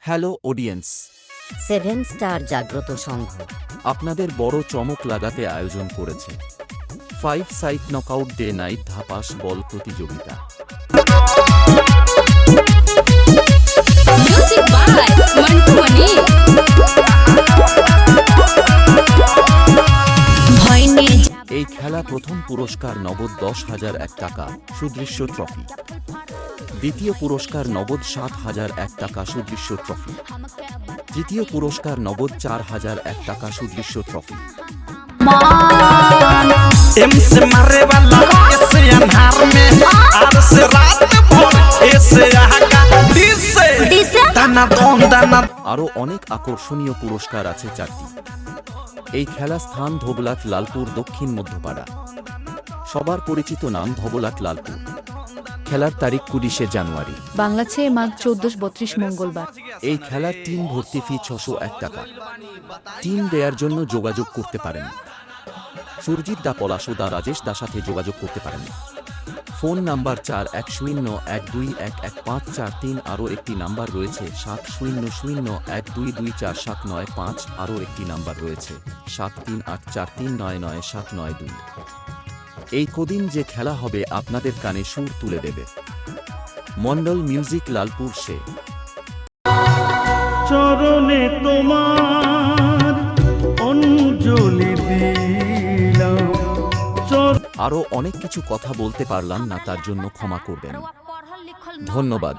Hello audience, 7 star জাগ্রত সংঘ আপনাদের বড় চমক লাগাতে আয়োজন করেছে 5 সাইড নকআউট ডে নাইট ধাপাস বল প্রতিযোগিতা। Music by Mantu Mani. এই খেলা প্রথম পুরস্কার নগদ 10,001 টাকা সুদৃশ্য ট্রফি, দ্বিতীয় পুরস্কার নগদ 7,001 টাকা সুদৃশ্য ট্রফি, তৃতীয় পুরস্কার নগদ 4,001 টাকা সুদৃশ্য ট্রফি। एम से मारे वाला ऐसे अंधार में आर से रात भर ऐसे आका डी से दाना दोन दाना। আরও অনেক আকর্ষণীয় পুরস্কার আছে 4টি। এই খেলা স্থান ধোবলাট লালপুর দক্ষিণ মধ্যপাড়া। সবার পরিচিত নাম ধোবলাট লালপুর। খেলার তারিখ 20 জানুয়ারি। বাংলা 6 মাঘ 14-32 মঙ্গলবার। এই খেলার টিম ভর্তি ফি 601 টাকা। টিম দেওয়ার জন্য যোগাযোগ করতে পারেন সুরজিৎ দা, পলাশ দা, রাজেশ দা সাথে যোগাযোগ করতে পারেন। Phone number 4101211543। আরও একটি নাম্বার রয়েছে 7001224795। আরও একটি নাম্বার রয়েছে 7384399792। এই কদিন যে খেলা হবে আপনাদের কানে সুর তুলে দেবে মন্ডল মিউজিক লালপুর সে। চরণে তোমার অঞ্জলি দিলাম। আরও অনেক কিছু কথা বলতে পারলাম না, তার জন্য ক্ষমা করবেন। ধন্যবাদ।